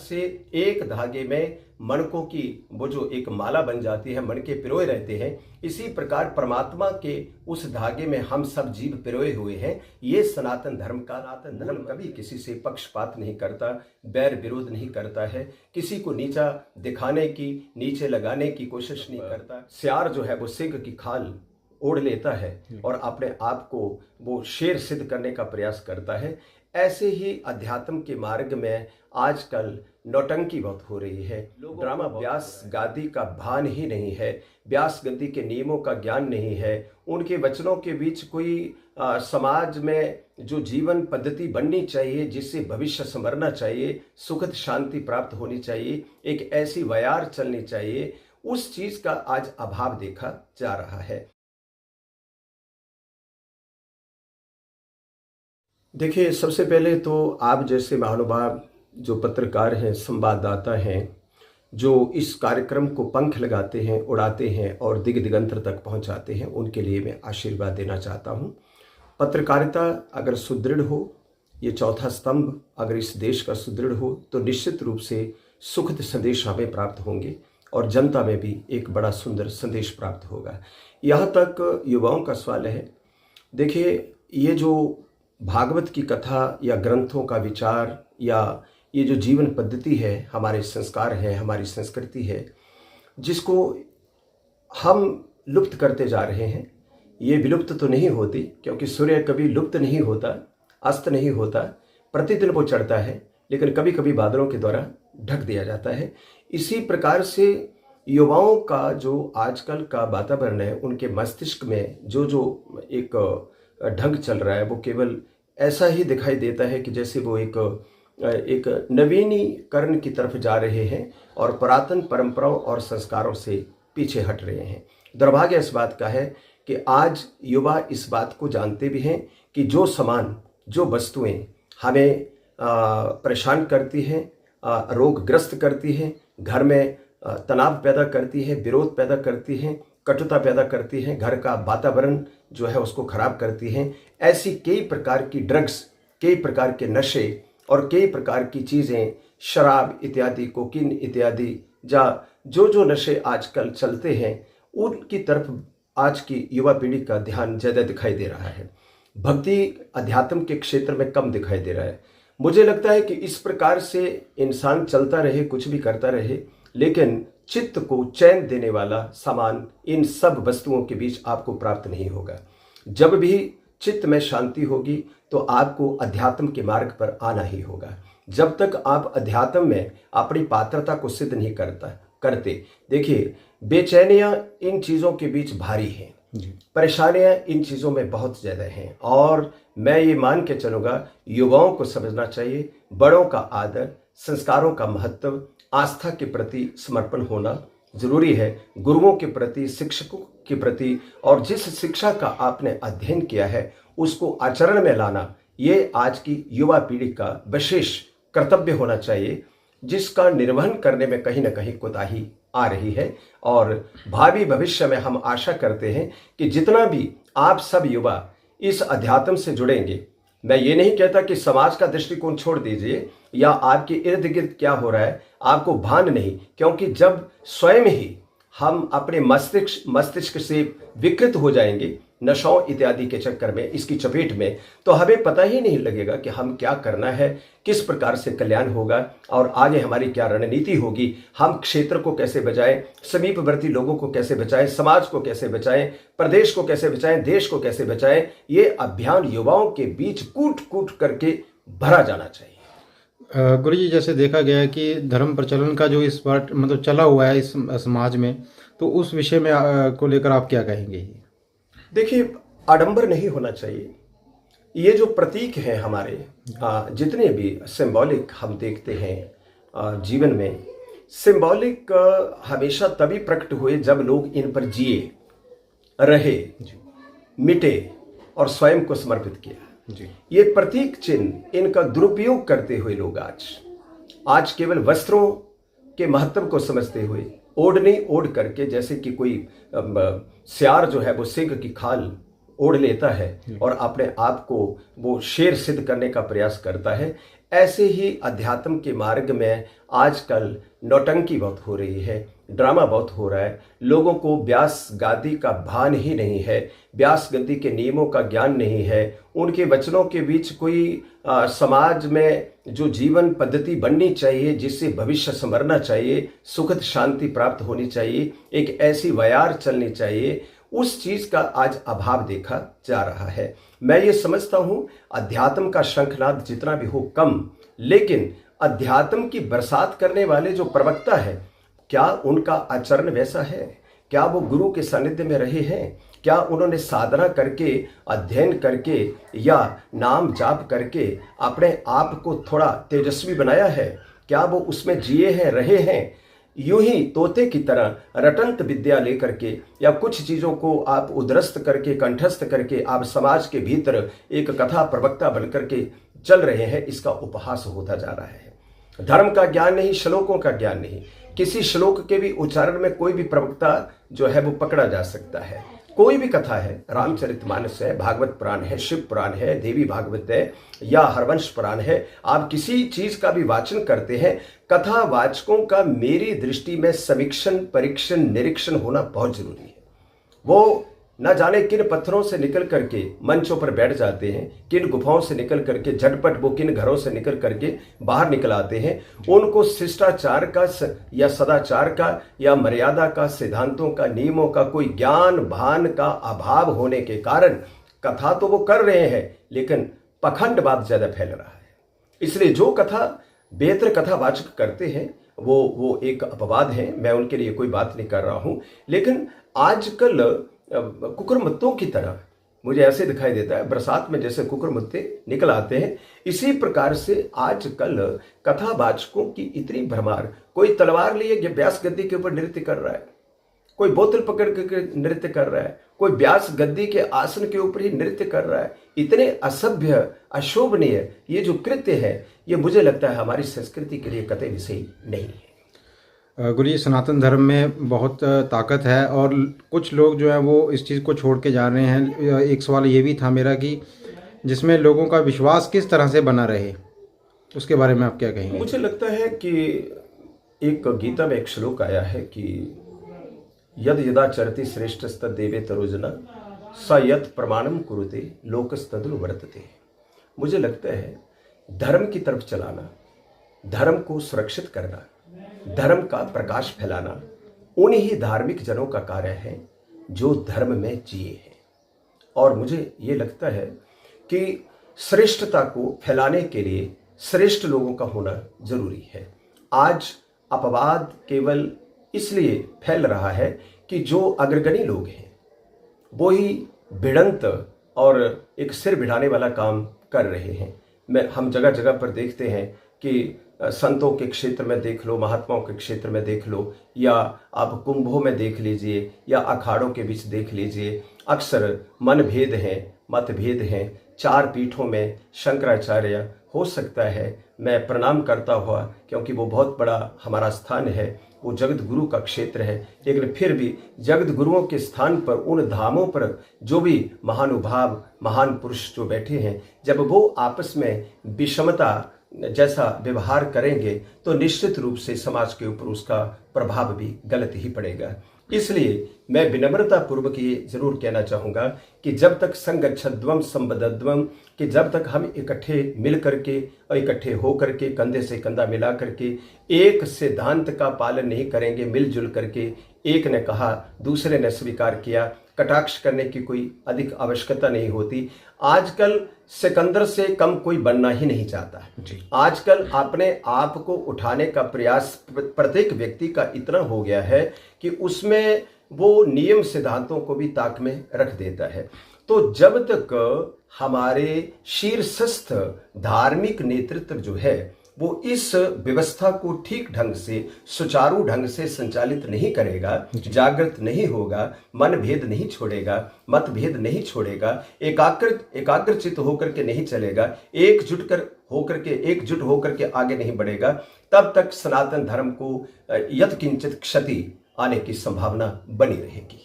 से एक धागे में मणकों की वो जो एक माला बन जाती है, मणके पिरोए रहते हैं, इसी प्रकार परमात्मा के उस धागे में हम सब जीव पिरोए हुए हैं। ये सनातन धर्म कभी किसी से पक्षपात नहीं करता, बैर विरोध नहीं करता है, किसी को नीचा दिखाने की, नीचे लगाने की कोशिश नहीं करता। सियार जो है वो सिंह की खाल ओढ़ लेता है और अपने आप को वो शेर सिद्ध करने का प्रयास करता है। ऐसे ही अध्यात्म के मार्ग में आजकल नौटंकी बहुत हो रही है। ड्रामा व्यास गादी का भान ही नहीं है, व्यास गद्दी के नियमों का ज्ञान नहीं है, उनके वचनों के बीच कोई समाज में जो जीवन पद्धति बननी चाहिए, जिससे भविष्य संवरना चाहिए, सुखद शांति प्राप्त होनी चाहिए, एक ऐसी वयार चलनी चाहिए, उस चीज का आज अभाव देखा जा रहा है। देखिए, सबसे पहले तो आप जैसे महानुभाव जो पत्रकार हैं, संवाददाता हैं, जो इस कार्यक्रम को पंख लगाते हैं, उड़ाते हैं और दिग दिगंतर तक पहुंचाते हैं, उनके लिए मैं आशीर्वाद देना चाहता हूं। पत्रकारिता अगर सुदृढ़ हो, ये चौथा स्तंभ अगर इस देश का सुदृढ़ हो, तो निश्चित रूप से सुखद संदेश हमें प्राप्त होंगे और जनता में भी एक बड़ा सुंदर संदेश प्राप्त होगा। यहाँ तक युवाओं का सवाल है। देखिए, ये जो भागवत की कथा या ग्रंथों का विचार या ये जो जीवन पद्धति है, हमारे संस्कार हैं, हमारी संस्कृति है, जिसको हम लुप्त करते जा रहे हैं, ये विलुप्त तो नहीं होती, क्योंकि सूर्य कभी लुप्त नहीं होता, अस्त नहीं होता, प्रतिदिन वो चढ़ता है, लेकिन कभी कभी बादलों के द्वारा ढक दिया जाता है। इसी प्रकार से युवाओं का जो आजकल का वातावरण है, उनके मस्तिष्क में जो एक ढंग चल रहा है, वो केवल ऐसा ही दिखाई देता है कि जैसे वो एक नवीनीकरण की तरफ जा रहे हैं और पुरातन परंपराओं और संस्कारों से पीछे हट रहे हैं। दुर्भाग्य इस बात का है कि आज युवा इस बात को जानते भी हैं कि जो सामान, जो वस्तुएं हमें परेशान करती हैं, रोगग्रस्त करती हैं, घर में तनाव पैदा करती है, विरोध पैदा करती हैं, कटुता पैदा करती हैं, घर का वातावरण जो है उसको खराब करती हैं, ऐसी कई प्रकार की ड्रग्स, कई प्रकार के नशे और कई प्रकार की चीज़ें, शराब इत्यादि, कोकीन इत्यादि, जो नशे आजकल चलते हैं, उनकी तरफ आज की युवा पीढ़ी का ध्यान ज़्यादा दिखाई दे रहा है। भक्ति अध्यात्म के क्षेत्र में कम दिखाई दे रहा है। मुझे लगता है कि इस प्रकार से इंसान चलता रहे, कुछ भी करता रहे, लेकिन चित्त को चैन देने वाला सामान इन सब वस्तुओं के बीच आपको प्राप्त नहीं होगा। जब भी चित्त में शांति होगी तो आपको अध्यात्म के मार्ग पर आना ही होगा। जब तक आप अध्यात्म में अपनी पात्रता को सिद्ध नहीं करते, देखिए, बेचैनियां इन चीज़ों के बीच भारी हैं, परेशानियां इन चीज़ों में बहुत ज़्यादा हैं, और मैं ये मान के चलूँगा, युवाओं को समझना चाहिए, बड़ों का आदर, संस्कारों का महत्व, आस्था के प्रति समर्पण होना जरूरी है, गुरुओं के प्रति, शिक्षकों के प्रति, और जिस शिक्षा का आपने अध्ययन किया है उसको आचरण में लाना, ये आज की युवा पीढ़ी का विशेष कर्तव्य होना चाहिए, जिसका निर्वहन करने में कहीं ना कहीं कोताही आ रही है। और भावी भविष्य में हम आशा करते हैं कि जितना भी आप सब युवा इस अध्यात्म से जुड़ेंगे, मैं ये नहीं कहता कि समाज का दृष्टिकोण छोड़ दीजिए या आपके इर्द गिर्द क्या हो रहा है आपको भान नहीं, क्योंकि जब स्वयं ही हम अपने मस्तिष्क से विकृत हो जाएंगे नशों इत्यादि के चक्कर में, इसकी चपेट में, तो हमें पता ही नहीं लगेगा कि हम क्या करना है, किस प्रकार से कल्याण होगा और आगे हमारी क्या रणनीति होगी, हम क्षेत्र को कैसे बचाएं, समीपवर्ती लोगों को कैसे बचाएं, समाज को कैसे बचाएं, प्रदेश को कैसे बचाएं, देश को कैसे बचाएं। ये अभियान युवाओं के बीच कूट कूट करके भरा जाना चाहिए। गुरु जी, जैसे देखा गया है कि धर्म प्रचलन का जो इस बार मतलब चला हुआ है इस समाज में, तो उस विषय में को लेकर आप क्या कहेंगे? देखिए, आडंबर नहीं होना चाहिए। ये जो प्रतीक हैं हमारे, जितने भी सिंबॉलिक हम देखते हैं जीवन में, सिंबॉलिक हमेशा तभी प्रकट हुए जब लोग इन पर जिए, रहे, मिटे और स्वयं को समर्पित किया। ये प्रतीक चिन्ह, इनका दुरुपयोग करते हुए लोग आज केवल वस्त्रों के महत्व को समझते हुए ओढ़ करके, जैसे कि कोई सियार जो है वो सिंह की खाल ओढ़ लेता है और अपने आप को वो शेर सिद्ध करने का प्रयास करता है। ऐसे ही अध्यात्म के मार्ग में आजकल नौटंकी बहुत हो रही है, ड्रामा बहुत हो रहा है। लोगों को व्यास गादी का भान ही नहीं है, व्यास गद्दी के नियमों का ज्ञान नहीं है। उनके वचनों के बीच कोई समाज में जो जीवन पद्धति बननी चाहिए, जिससे भविष्य संवरना चाहिए, सुखद शांति प्राप्त होनी चाहिए, एक ऐसी वयार चलनी चाहिए, उस चीज का आज अभाव देखा जा रहा है। मैं ये समझता हूं अध्यात्म का शंखनाद जितना भी हो कम, लेकिन अध्यात्म की बरसात करने वाले जो प्रवक्ता है, क्या उनका आचरण वैसा है? क्या वो गुरु के सानिध्य में रहे हैं? क्या उन्होंने साधना करके, अध्ययन करके या नाम जाप करके अपने आप को थोड़ा तेजस्वी बनाया है? क्या वो उसमें जिए हैं, रहे हैं? यूं ही तोते की तरह रटंत विद्या लेकर के या कुछ चीजों को आप उदरस्त करके, कंठस्थ करके आप समाज के भीतर एक कथा प्रवक्ता बनकर के चल रहे हैं, इसका उपहास होता जा रहा है। धर्म का ज्ञान नहीं, श्लोकों का ज्ञान नहीं। किसी श्लोक के भी उच्चारण में कोई भी प्रवक्ता जो है वो पकड़ा जा सकता है। कोई भी कथा है, रामचरितमानस है, भागवत पुराण है, शिव पुराण है, देवी भागवत है या हरवंश पुराण है, आप किसी चीज का भी वाचन करते हैं, कथा वाचकों का मेरी दृष्टि में समीक्षण, परीक्षण, निरीक्षण होना बहुत जरूरी है। वो न जाने किन पत्थरों से निकल करके मंचों पर बैठ जाते हैं, किन गुफाओं से निकल करके झटपट वो किन घरों से निकल करके बाहर निकल आते हैं। उनको शिष्टाचार का या सदाचार का या मर्यादा का, सिद्धांतों का, नियमों का कोई ज्ञान भान का अभाव होने के कारण कथा तो वो कर रहे हैं, लेकिन पखंडवाद ज्यादा फैल रहा है। इसलिए जो कथा बेहतर कथावाचक करते हैं वो एक अपवाद है, मैं उनके लिए कोई बात नहीं कर रहा हूं। लेकिन आजकल कुकुरमुत्तों की तरह मुझे ऐसे दिखाई देता है, बरसात में जैसे कुकुरमुत्ते निकल आते हैं, इसी प्रकार से आजकल कथावाचकों की इतनी भरमार। कोई तलवार लिए व्यास गद्दी के ऊपर नृत्य कर रहा है, कोई बोतल पकड़ के नृत्य कर रहा है, कोई व्यास गद्दी के आसन के ऊपर ही नृत्य कर रहा है। इतने असभ्य, अशोभनीय ये जो कृत्य है, ये मुझे लगता है हमारी संस्कृति के लिए कतई विषय नहीं है। गुरुजी, सनातन धर्म में बहुत ताकत है और कुछ लोग जो है वो इस चीज़ को छोड़ के जा रहे हैं। एक सवाल ये भी था मेरा कि जिसमें लोगों का विश्वास किस तरह से बना रहे, उसके बारे में आप क्या कहेंगे? मुझे लगता है कि एक गीता में एक श्लोक आया है कि यद यदा चरति श्रेष्ठस्तद देवे तरोजना स यत् प्रमाणम कुरुते लोकस्तदनु वर्तते। मुझे लगता है धर्म की तरफ चलाना, धर्म को सुरक्षित करना, धर्म का प्रकाश फैलाना उन्हीं धार्मिक जनों का कार्य है जो धर्म में जिए हैं। और मुझे ये लगता है कि श्रेष्ठता को फैलाने के लिए श्रेष्ठ लोगों का होना जरूरी है। आज अपवाद केवल इसलिए फैल रहा है कि जो अग्रगणी लोग हैं वो ही भिड़ंत और एक सिर भिड़ाने वाला काम कर रहे हैं। हम जगह जगह पर देखते हैं कि संतों के क्षेत्र में देख लो, महात्माओं के क्षेत्र में देख लो, या आप कुंभों में देख लीजिए या अखाड़ों के बीच देख लीजिए, अक्सर मनभेद हैं, मतभेद हैं। चार पीठों में शंकराचार्य हो सकता है मैं प्रणाम करता हुआ, क्योंकि वो बहुत बड़ा हमारा स्थान है, वो जगत गुरु का क्षेत्र है, लेकिन फिर भी जगत गुरुओं के स्थान पर, उन धामों पर जो भी महानुभाव, महान पुरुष जो बैठे हैं, जब वो आपस में विषमता जैसा व्यवहार करेंगे तो निश्चित रूप से समाज के ऊपर उसका प्रभाव भी गलत ही पड़ेगा। इसलिए मैं विनम्रता पूर्वक ये जरूर कहना चाहूँगा कि जब तक संगच्छध्वम संबद्धध्वम, कि जब तक हम इकट्ठे मिल करके और इकट्ठे हो करके कंधे से कंधा मिला करके एक सिद्धांत का पालन नहीं करेंगे, मिलजुल करके, एक ने कहा दूसरे ने स्वीकार किया, कटाक्ष करने की कोई अधिक आवश्यकता नहीं होती। आजकल सिकंदर से कम कोई बनना ही नहीं चाहता है। आजकल अपने आप को उठाने का प्रयास प्रत्येक व्यक्ति का इतना हो गया है कि उसमें वो नियम सिद्धांतों को भी ताक में रख देता है। तो जब तक हमारे शीर्षस्थ धार्मिक नेतृत्व जो है वो इस व्यवस्था को ठीक ढंग से, सुचारू ढंग से संचालित नहीं करेगा, जागृत नहीं होगा, मनभेद नहीं छोड़ेगा, मतभेद नहीं छोड़ेगा, एकाग्रचित होकर के नहीं चलेगा, एकजुट होकर के आगे नहीं बढ़ेगा, तब तक सनातन धर्म को यत्किंचित क्षति आने की संभावना बनी रहेगी।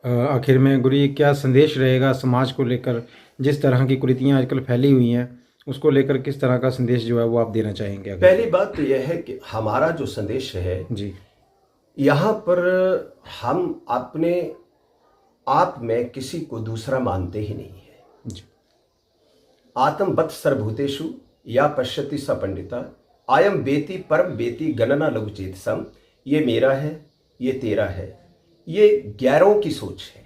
आखिर में गुरु जी क्या संदेश रहेगा समाज को लेकर, जिस तरह की कुरीतियाँ आजकल फैली हुई हैं उसको लेकर किस तरह का संदेश जो है वो आप देना चाहेंगे आखिर? पहली बात तो यह है कि हमारा जो संदेश है जी यहाँ पर, हम अपने आप में किसी को दूसरा मानते ही नहीं है। जी आत्मवत् सर्वभूतेषु या पश्यति स पंडिता आयम वेति परम वेति गणना लघु चेत सम। ये मेरा है, ये तेरा है, ये गैरों की सोच है,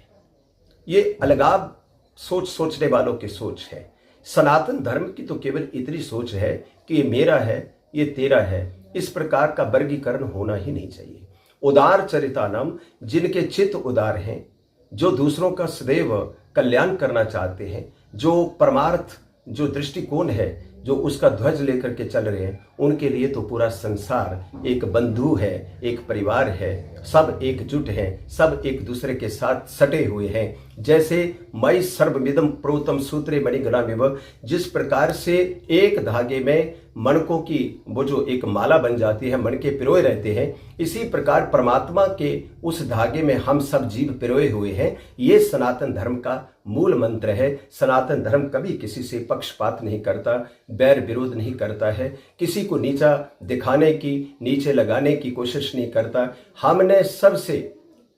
ये अलगाव सोचने वालों की सोच है। सनातन धर्म की तो केवल इतनी सोच है कि ये मेरा है, ये तेरा है। इस प्रकार का वर्गीकरण होना ही नहीं चाहिए। उदार चरितानम, जिनके चित्त उदार हैं, जो दूसरों का सदैव कल्याण करना चाहते हैं, जो परमार्थ जो दृष्टिकोण है, जो उसका ध्वज लेकर के चल रहे हैं, उनके लिए तो पूरा संसार एक बंधु है, एक परिवार है, सब एकजुट हैं, सब एक दूसरे के साथ सटे हुए हैं। जैसे मई सर्वमिदं प्रोतम सूत्रे मणिगणामिव, जिस प्रकार से एक धागे में मणकों की वो जो एक माला बन जाती है, मणके पिरोए रहते हैं, इसी प्रकार परमात्मा के उस धागे में हम सब जीव पिरोए हुए हैं। ये सनातन धर्म का मूल मंत्र है। सनातन धर्म कभी किसी से पक्षपात नहीं करता, बैर विरोध नहीं करता है, किसी को नीचा दिखाने की, नीचे लगाने की कोशिश नहीं करता। हमने सबसे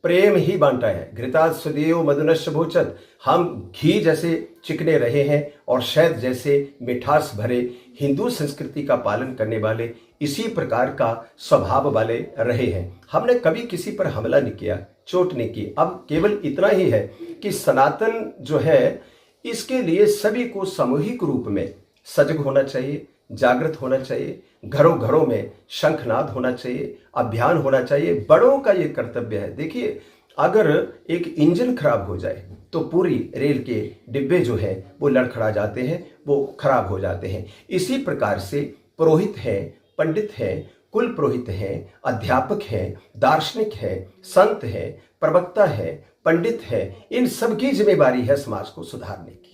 प्रेम ही बांटा है। घृतात् स्वदेयो मधुनश्च भोचत, हम घी जैसे चिकने रहे हैं और शहद जैसे मिठास भरे। हिंदू संस्कृति का पालन करने वाले इसी प्रकार का स्वभाव वाले रहे हैं। हमने कभी किसी पर हमला नहीं किया, चोट नहीं की। अब केवल इतना ही है कि सनातन जो है, इसके लिए सभी को सामूहिक रूप में सजग होना चाहिए, जागृत होना चाहिए। घरों घरों में शंखनाद होना चाहिए, अभियान होना चाहिए। बड़ों का ये कर्तव्य है। देखिए, अगर एक इंजन खराब हो जाए तो पूरी रेल के डिब्बे जो है वो लड़खड़ा जाते हैं, वो खराब हो जाते हैं। इसी प्रकार से पुरोहित हैं, पंडित हैं, कुल पुरोहित हैं, अध्यापक हैं, दार्शनिक हैं, संत हैं, प्रवक्ता हैं, पंडित हैं, इन सबकी जिम्मेदारी है समाज को सुधारने की।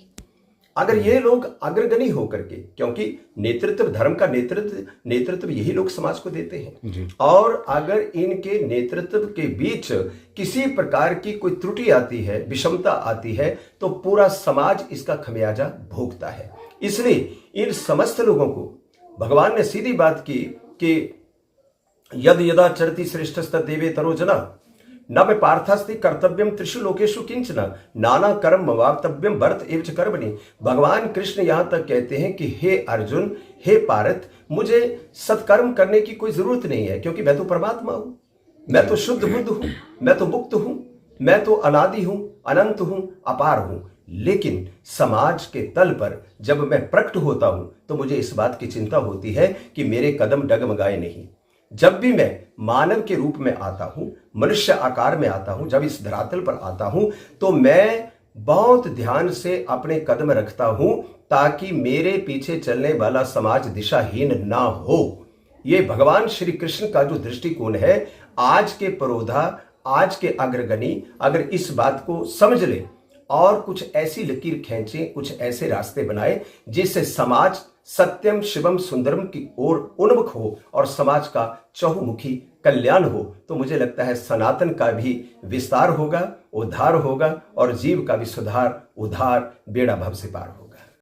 अगर ये लोग अग्रगणी होकर के, क्योंकि नेतृत्व, धर्म का नेतृत्व यही लोग समाज को देते हैं, और अगर इनके नेतृत्व के बीच किसी प्रकार की कोई त्रुटि आती है, विषमता आती है, तो पूरा समाज इसका खमियाजा भोगता है। इसलिए इन समस्त लोगों को भगवान ने सीधी बात की कि यद यदा चरति श्रेष्ठस्तदेवे तरोजना न में पार्थास्ति कर्तव्यम त्रिषु लोकेषु किंचन नाना कर्म वार्तव्यम भरत एवच कर्मणि। भगवान कृष्ण यहाँ तक कहते हैं कि हे अर्जुन, हे पार्थ, मुझे सत्कर्म करने की कोई जरूरत नहीं है, क्योंकि मैं तो परमात्मा हूं, मैं तो शुद्ध बुद्ध हूं, मैं तो मुक्त हूं, मैं तो अनादि हूं, अनंत हूं, अपार हूं। लेकिन समाज के तल पर जब मैं प्रकट होता हूं तो मुझे इस बात की चिंता होती है कि मेरे कदम डगमगाए नहीं। जब भी मैं मानव के रूप में आता हूं, मनुष्य आकार में आता हूं, जब इस धरातल पर आता हूं, तो मैं बहुत ध्यान से अपने कदम रखता हूं ताकि मेरे पीछे चलने वाला समाज दिशाहीन ना हो। ये भगवान श्री कृष्ण का जो दृष्टिकोण है, आज के परोधा, आज के अग्रगणी अगर इस बात को समझ ले और कुछ ऐसी लकीर खींचे, कुछ ऐसे रास्ते बनाए जिससे समाज सत्यम शिवम सुंदरम की ओर उन्मुख हो और समाज का चहुमुखी कल्याण हो, तो मुझे लगता है सनातन का भी विस्तार होगा, उद्धार होगा और जीव का भी सुधार, उद्धार, बेड़ा भव से पार होगा।